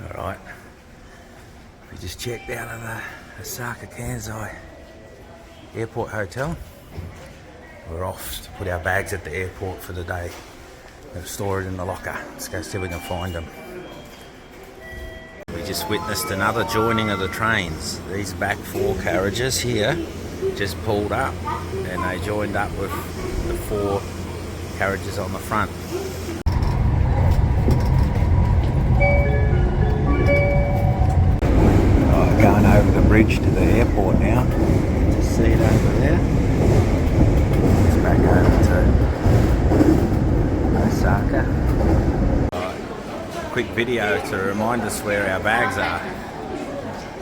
Alright, we just checked out of the Osaka Kansai airport hotel. We're off to put our bags at the airport for the day. We'll store it in the locker. Let's go see if we can find them. We just witnessed another joining of the trains. These back four carriages here just pulled up and they joined up with the four carriages on the front. Going over the bridge to the airport now. Just see it over there. It's back over to Osaka. Quick video to remind us where our bags are.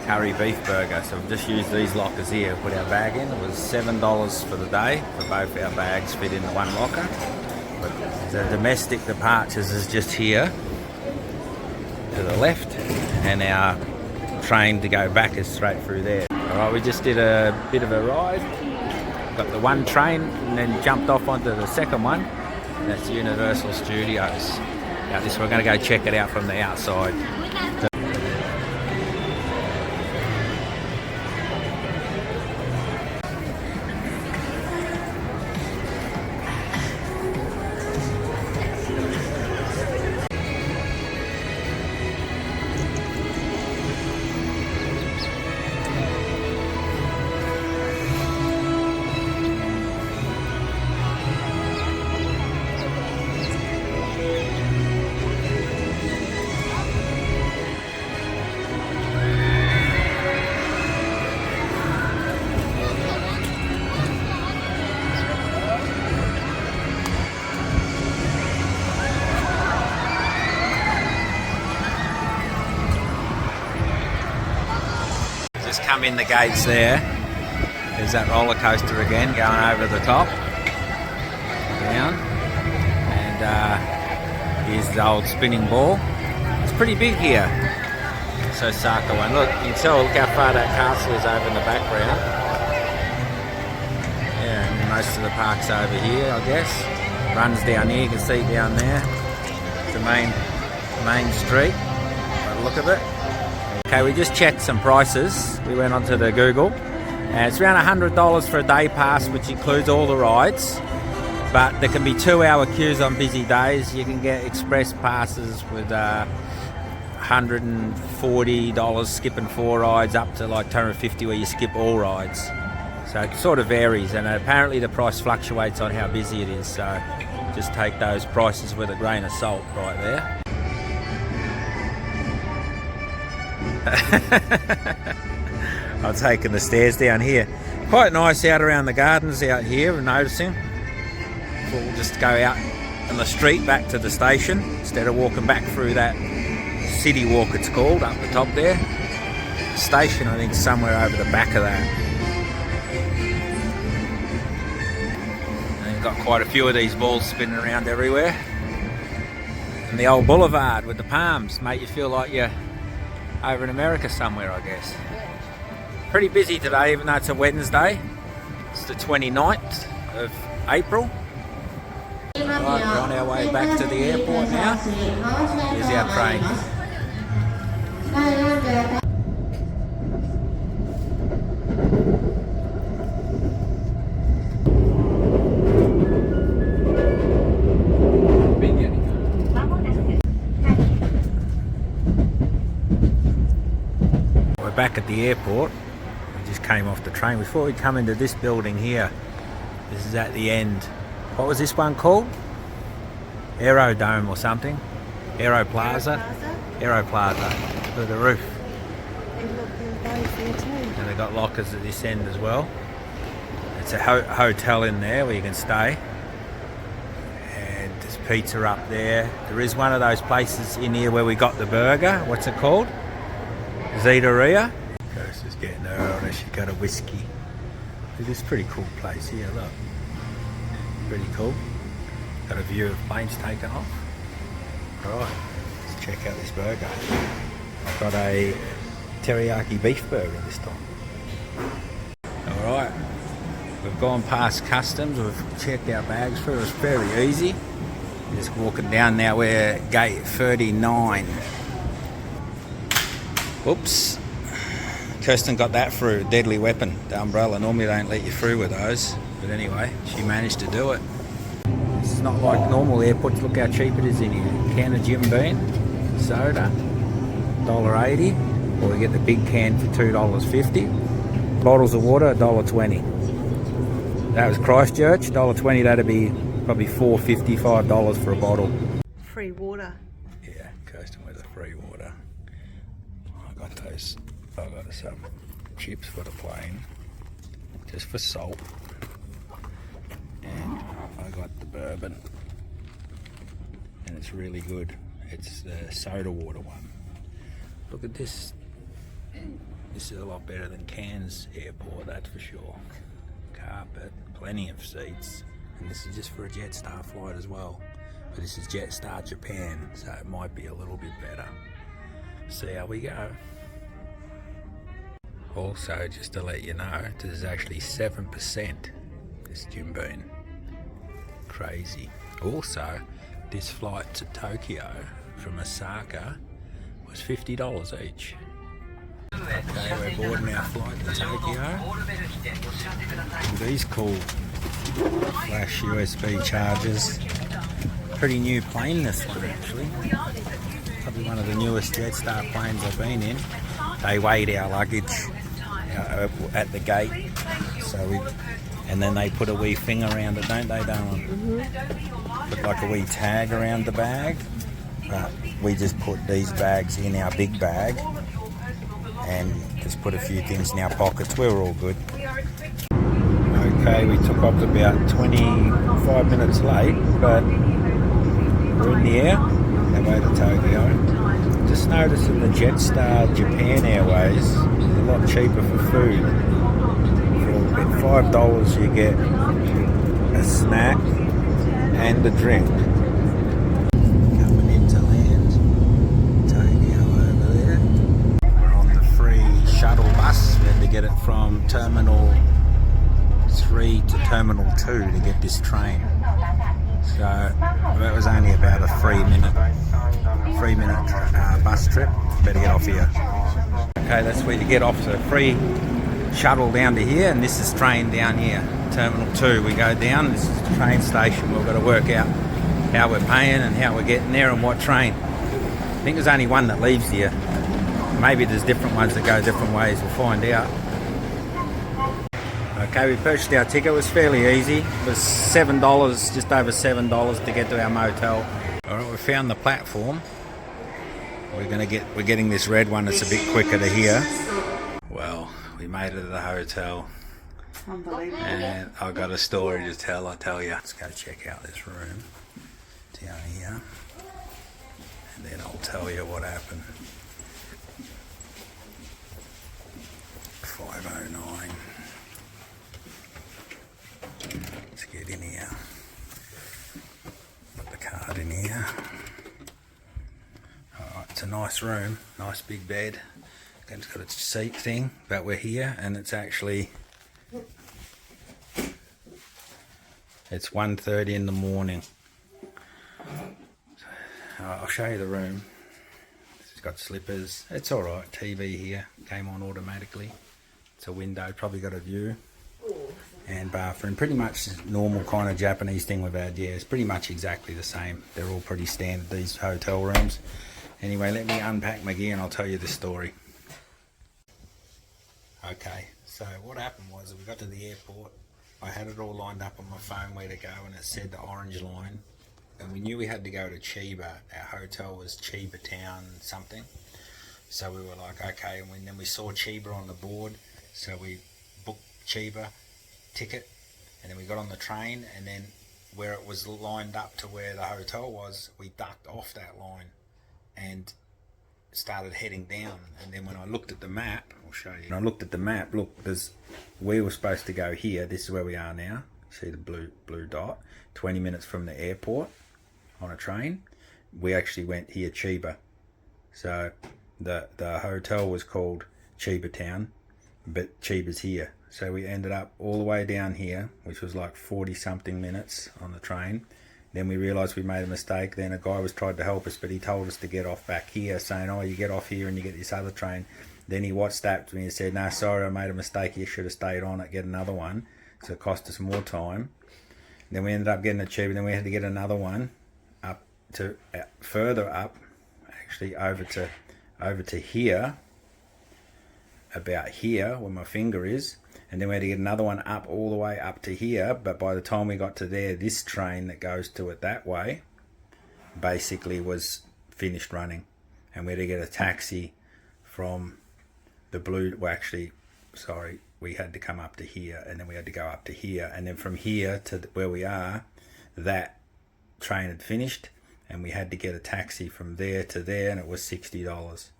Curry beef burger. So we've just used these lockers here. Put our bag in. It was $7 for the day for both our bags fit in the one locker. But the domestic departures is just here to the left, and our train to go back is straight through there. Alright, we just did a bit of a ride. Got the one train and then jumped off onto the second one. That's Universal Studios. Now this, we're going to go check it out from the outside. Just come in the gates there. There's that roller coaster again going over the top. Down. And here's the old spinning ball. It's pretty big here. It's Osaka one. Look, you can tell, look how far that castle is over in the background. Yeah, and most of the park's over here, I guess. Runs down here, you can see down there. It's the main street. By the look of it. Okay, we just checked some prices. We went onto the Google, and it's around $100 for a day pass, which includes all the rides. But there can be 2-hour queues on busy days. You can get express passes with $140 skipping 4 rides, up to like $250 where you skip all rides. So it sort of varies, and apparently the price fluctuates on how busy it is. So just take those prices with a grain of salt right there. I'm taking the stairs down here. Quite nice out around the gardens out here, I'm noticing. We'll just go out on the street back to the station instead of walking back through that city walk, it's called, up the top there. The station, I think, is somewhere over the back of that. And you've got quite a few of these balls spinning around everywhere. And the old boulevard with the palms make you feel like you're over in America somewhere, I guess. Pretty busy today, even though it's a Wednesday. It's the 29th of April. Right, we're on our way back to the airport now. Here's our train. Back at the airport. We just came off the train. Before we come into this building here, this is at the end. What was this one called? Aerodome or something? Aero Plaza? Aero Plaza. Look at the roof. And they've got lockers at this end as well. It's a hotel in there where you can stay. And there's pizza up there. There is one of those places in here where we got the burger. What's it called? Zetaria. She's getting her on her. She got a whiskey. This is a pretty cool place here, look. Pretty cool. Got a view of planes taking off. Alright, let's check out this burger. I've got a teriyaki beef burger this time. Alright, we've gone past customs. We've checked our bags through. It was very easy. Just walking down now. We're gate 39. Oops. Kirsten got that through. Deadly weapon, the umbrella. Normally they don't let you through with those. But anyway, she managed to do it. It's not like normal airports. Look how cheap it is in here. Can of Jim Beam, soda, $1.80. Or we get the big can for $2.50. Bottles of water, $1.20. That was Christchurch. $1.20, that'd be probably $4.50, $5 for a bottle. Free water. Yeah, Kirsten with a free water. I got some chips for the plane, just for salt. And I got the bourbon. And it's really good. It's the soda water one. Look at this. This is a lot better than Cairns Airport, that's for sure. Carpet, plenty of seats. And this is just for a Jetstar flight as well. But this is Jetstar Japan, so it might be a little bit better. See how we go. Also, just to let you know, this is actually 7%, this Jim Beam. Crazy. Also, this flight to Tokyo from Osaka was $50 each. Okay, we're boarding our flight to Tokyo. These cool flash USB chargers. Pretty new plane, this one actually. Probably one of the newest Jetstar planes I've been in. They weighed our luggage at the gate, and then they put a wee thing around it, don't they, Darwin? Put like a wee tag around the bag. But we just put these bags in our big bag and just put a few things in our pockets. We were all good. Okay, we took off about 25 minutes late, but we're in the air, our way to Tokyo. Just noticed that the Jetstar Japan Airways is a lot cheaper for food. For about $5 you get a snack and a drink. Coming into land, Tokyo over there. We're on the free shuttle bus. We had to get it from Terminal 3 to Terminal 2 to get this train. So that was only about a 3-minute bus trip. Better get off here. Okay, that's where you get off the free shuttle down to here, and this is train down here, Terminal 2. We go down, this is the train station. We've got to work out how we're paying and how we're getting there and what train. I think there's only one that leaves here. Maybe there's different ones that go different ways. We'll find out. Okay, we purchased our ticket. It was fairly easy. It was $7, just over $7 to get to our motel. Alright, we found the platform. We're getting this red one. It's a bit quicker to here. Well, we made it to the hotel. Unbelievable. And I've got a story to tell, I tell you. Let's go check out this room down here. And then I'll tell you what happened. 509. Let's get in here. Put the card in here. Alright, it's a nice room, nice big bed. It's got its seat thing, but we're here and it's actually, it's 1:30 in the morning. So, I'll show you the room. It's got slippers. It's alright, TV here, came on automatically. It's a window, probably got a view. And bathroom, pretty much normal kind of Japanese thing we've had. Yeah, it's pretty much exactly the same. They're all pretty standard, these hotel rooms. Anyway, let me unpack my gear and I'll tell you the story. Okay, so what happened was we got to the airport. I had it all lined up on my phone where to go, and it said the orange line. And we knew we had to go to Chiba. Our hotel was Chiba Town something. So we were like, okay, and then we saw Chiba on the board. So we booked Chiba ticket, and then we got on the train, and then where it was lined up to where the hotel was, we ducked off that line and started heading down. And then when I looked at the map, I'll show you. When I looked at the map, look, we were supposed to go here. This is where we are now. See the blue dot? 20 minutes from the airport on a train. We actually went here, Chiba. So the hotel was called Chiba Town, but Chiba's here. So we ended up all the way down here, which was like 40 something minutes on the train. Then we realised we made a mistake. Then a guy was tried to help us, but he told us to get off back here, saying, oh, you get off here and you get this other train. Then he WhatsApped me and said, no, sorry, I made a mistake. You should have stayed on it, get another one. So it cost us more time. Then we ended up getting it cheaper. Then we had to get another one up to further up, actually over to here, about here where my finger is. And then we had to get another one up all the way up to here. But by the time we got to there, this train that goes to it that way basically was finished running. And we had to get a taxi from the blue, well actually, sorry, we had to come up to here and then we had to go up to here. And then from here to where we are, that train had finished and we had to get a taxi from there to there and it was $60.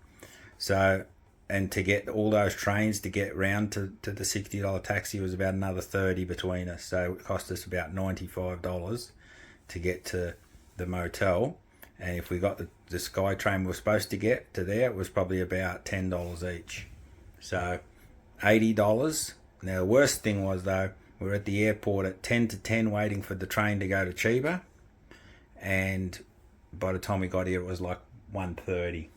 So, and to get all those trains to get round to the $60 taxi was about another $30 between us. So it cost us about $95 to get to the motel. And if we got the Sky train we were supposed to get to there, it was probably about $10 each. So $80. Now the worst thing was though, we were at the airport at 10 to 10 waiting for the train to go to Chiba. And by the time we got here, it was like 1:30.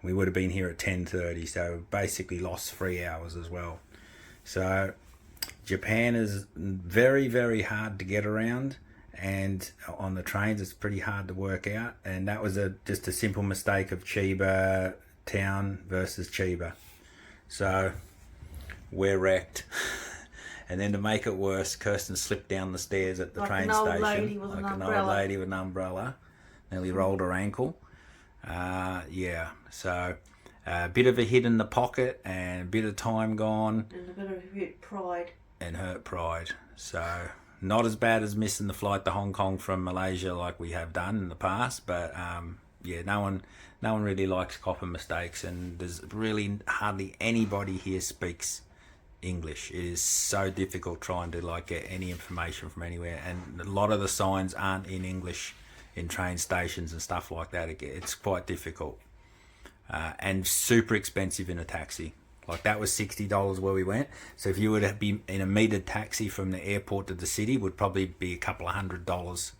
We would have been here at 10:30, so basically lost 3 hours as well. So Japan is very, very hard to get around, and on the trains it's pretty hard to work out. And that was just a simple mistake of Chiba town versus Chiba. So we're wrecked. And then to make it worse, Kirsten slipped down the stairs at the train station. Like an old lady with an umbrella. Nearly rolled her ankle. Yeah, so a bit of a hit in the pocket and a bit of time gone. And a bit of hurt pride. And hurt pride. So not as bad as missing the flight to Hong Kong from Malaysia like we have done in the past, but yeah, no one really likes copping mistakes, and there's really hardly anybody here speaks English. It is so difficult trying to like get any information from anywhere, and a lot of the signs aren't in English in train stations and stuff like that. It's quite difficult, and super expensive in a taxi. Like that was $60 where we went. So if you were to be in a metered taxi from the airport to the city, would probably be a couple of $100.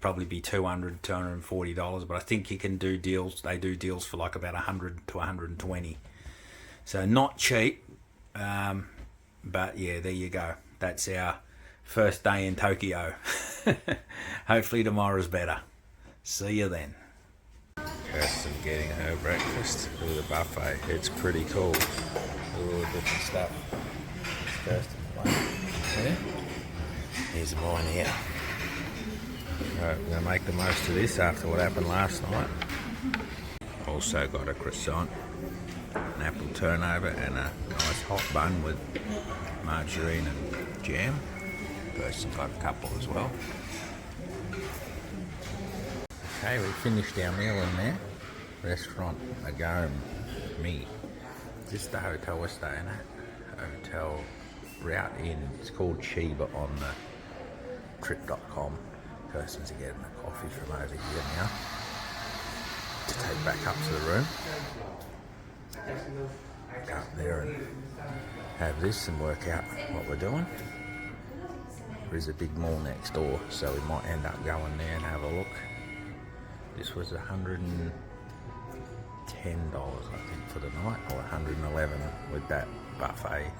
Probably be $200, $240. But I think you can do deals. They do deals for like about $100 to $120. So not cheap. But yeah, there you go. That's our first day in Tokyo. Hopefully tomorrow's better. See you then. Kirsten getting her breakfast with a buffet. It's pretty cool. All the different stuff. Kirsten's one. Yeah. Here's mine here. Right, we're going to make the most of this after what happened last night. Also got a croissant, an apple turnover and a nice hot bun with margarine and jam. Person got a couple as well. Okay, we finished our meal in there. Restaurant Agome Me. Just the hotel we're staying at. Hotel Route Inn. It's called Chiba on the trip.com. Person's getting a coffee from over here now to take back up to the room. Go up there and have this and work out what we're doing. There is a big mall next door, so we might end up going there and have a look. This was $110, I think, for the night, or $111 with that buffet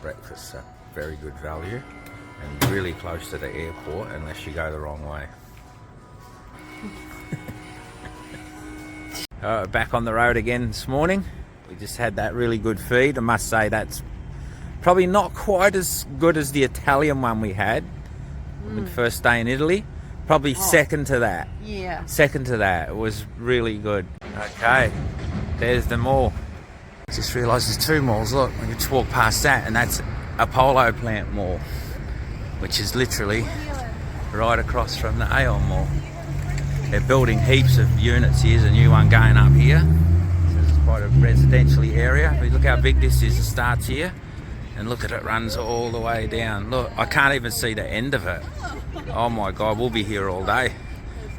breakfast. So very good value and really close to the airport unless you go the wrong way. Back on the road again this morning. We just had that really good feed. I must say that's probably not quite as good as the Italian one we had when first day in Italy. Probably second to that. Yeah. Second to that. It was really good. Okay, there's the mall. Just realised there's two malls. Look, we can just walk past that, and that's Apollo Plant Mall, which is literally right across from the Aeon Mall. They're building heaps of units. Here's a new one going up here. This is quite a residentially area. But look how big this is. It starts here, and look at it, runs all the way down. Look, I can't even see the end of it. Oh my God, we'll be here all day,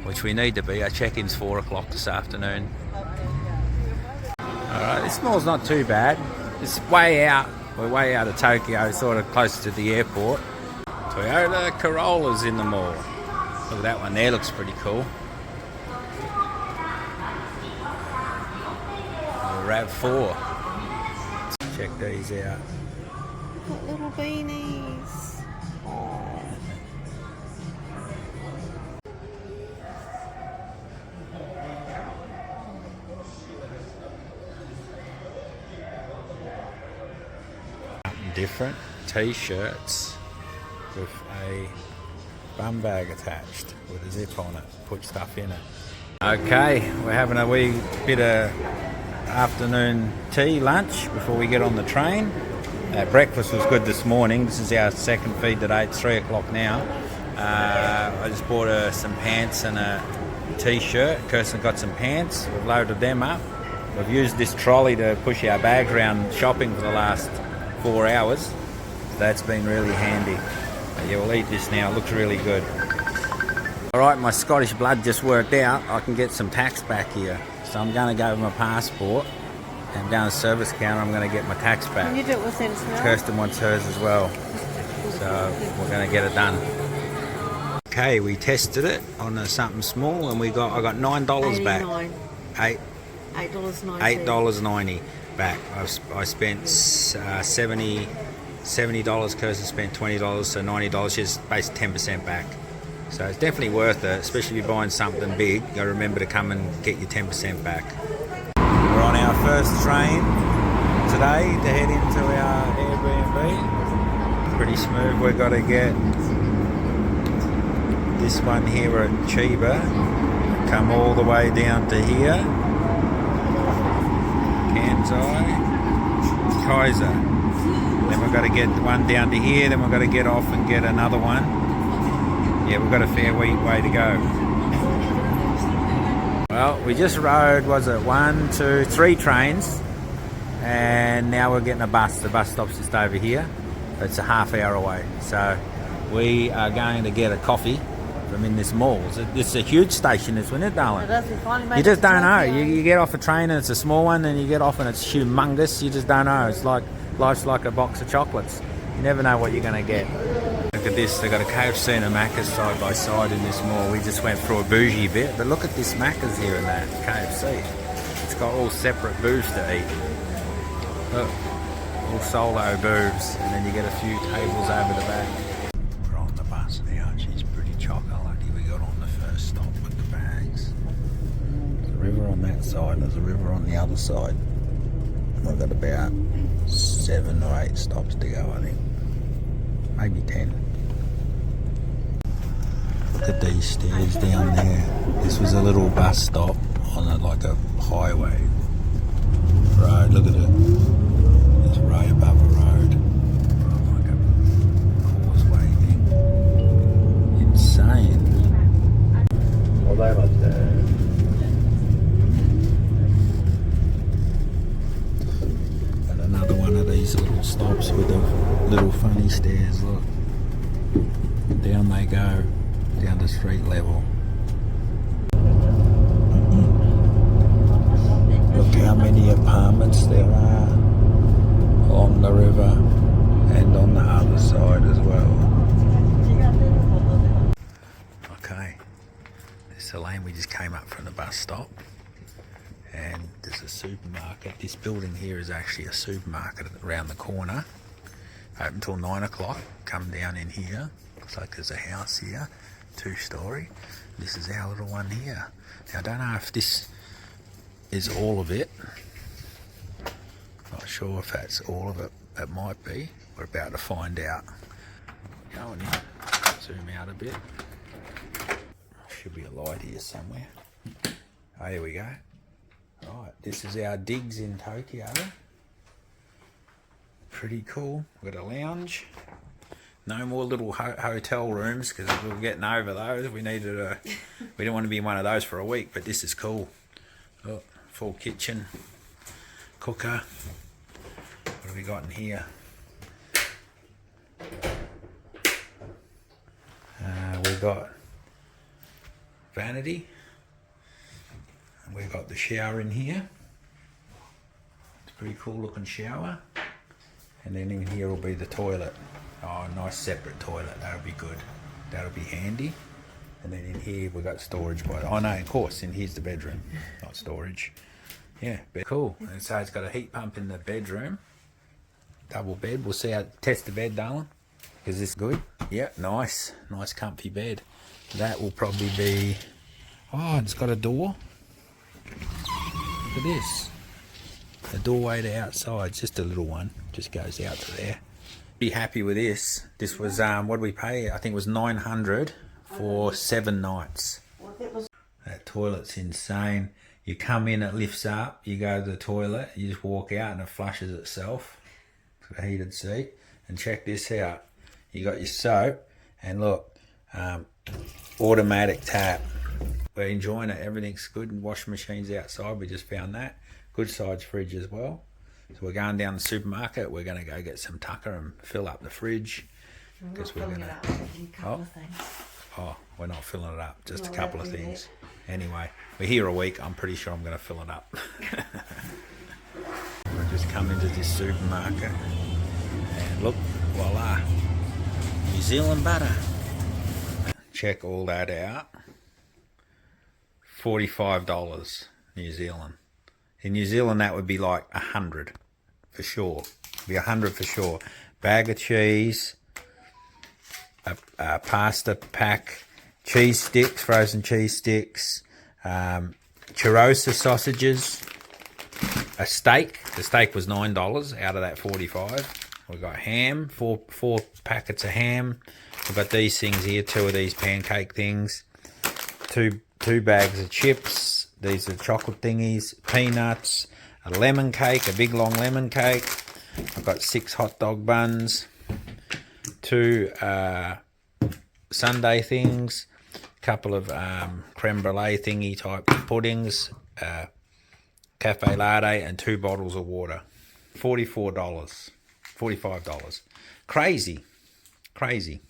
which we need to be. Our check-in's 4 o'clock this afternoon. Alright, this mall's not too bad. It's way out. We're way out of Tokyo, sort of close to the airport. Toyota Corolla's in the mall. Look at that one there, looks pretty cool. RAV4. Check these out. Got little beanies. Oh. Different t-shirts with a bum bag attached with a zip on it. Put stuff in it. Okay, we're having a wee bit of afternoon tea, lunch before we get on the train. Breakfast was good this morning. This is our second feed today. It's 3 o'clock now. I just bought some pants and a t-shirt. Kirsten got some pants. We've loaded them up. We've used this trolley to push our bags around shopping for the last 4 hours. So that's been really handy. Yeah, we'll eat this now. It looks really good. Alright, my Scottish blood just worked out. I can get some tax back here. So I'm going to go with my passport and down the service counter I'm going to get my tax back. Can you do it with sense now? Kirsten wants hers as well. So we're going to get it done. Okay, we tested it on something small and I got $9 back. $8.90 back. I spent $70. Kirsten spent $20, so $90. She's basically 10% back. So it's definitely worth it, especially if you're buying something big. You got to remember to come and get your 10% back. We're on our first train today to head into our Airbnb. Pretty smooth. We've got to get this one here at Chiba. Come all the way down to here. Kansai. Kaiser. Then we've got to get one down to here. Then we've got to get off and get another one. Yeah, we've got a fair way to go. Well, we just rode, 3 trains, and now we're getting a bus. The bus stop's just over here. It's a half hour away. So we are going to get a coffee from in this mall. It's a huge station, isn't it, darling? It is. We finally made You just it to don't know. Tokyo. You get off a train and it's a small one, and you get off and it's humongous. You just don't know. It's like life's like a box of chocolates. You never know what you're going to get. Look at this, they've got a KFC and a Macca's side by side in this mall. We just went through a bougie bit, but look at this Macca's here and that KFC. It's got all separate booths to eat. Look, all solo booths, and then you get a few tables over the back. We're on the bus now, she's pretty chock-a-lucky we got on the first stop with the bags. There's a river on that side, there's a river on the other side. We've got about 7 or 8 stops to go, I think. Maybe 10. Look at these stairs down there. This was a little bus stop on like a highway road. Look at it. It's right above a road. Like a causeway thing. Insane. And another one of these little stops with the little funny stairs. Look. Down they go. Down to street level. Look how many apartments there are along the river and on the other side as well. Okay, this is the lane we just came up from the bus stop, and there's a supermarket. This building here is actually a supermarket around the corner. Open till 9 o'clock. Come down in here. Looks like there's a house here. 2-story. This is our little one here. Now I don't know if this is all of it. Not sure if that's all of it. It might be. We're about to find out. Going in. Zoom out a bit. Should be a light here somewhere. Oh, here we go. Right, this is our digs in Tokyo. Pretty cool. We've got a lounge. No more little hotel rooms because we were getting over those. We needed we didn't want to be in one of those for a week, but this is cool. Oh, full kitchen, cooker. What have we got in here? We've got vanity. And we've got the shower in here. It's a pretty cool looking shower. And then in here will be the toilet. Oh, a nice separate toilet. That'll be good. That'll be handy. And then in here we've got storage. Oh no, of course, in here's the bedroom, not storage. Yeah, cool. And so it's got a heat pump in the bedroom. Double bed. We'll see how, test the bed, darling. Is this good? Yeah, nice. Nice comfy bed. That will probably be, oh, it's got a door. Look at this. The doorway to outside, just a little one. Just goes out to there. Be happy with this. This was, what did we pay? I think it was $900 for 7 nights. That toilet's insane. You come in, it lifts up, you go to the toilet, you just walk out and it flushes itself. It's a heated seat. And check this out. You got your soap and look, automatic tap. We're enjoying it. Everything's good. Washing machine's outside. We just found that. Good size fridge as well. So we're going down the supermarket. We're going to go get some tucker and fill up the fridge. Because we're going to... Oh, we're not filling it up. Just a couple of things. Anyway, we're here a week. I'm pretty sure I'm going to fill it up. We've just come into this supermarket. And look, voila. New Zealand butter. Check all that out. $45 New Zealand. In New Zealand, that would be like 100 for sure. Be 100 for sure. Bag of cheese, a pasta pack, cheese sticks, frozen cheese sticks, churrosa sausages, a steak. The steak was $9 out of that 45. We've got ham, four packets of ham. We've got these things here, 2 of these pancake things, two bags of chips. These are chocolate thingies, peanuts, a lemon cake, a big long lemon cake. I've got 6 hot dog buns, 2 sundae things, a couple of creme brulee thingy type puddings, cafe latte, and 2 bottles of water. $44, $45. Crazy, crazy.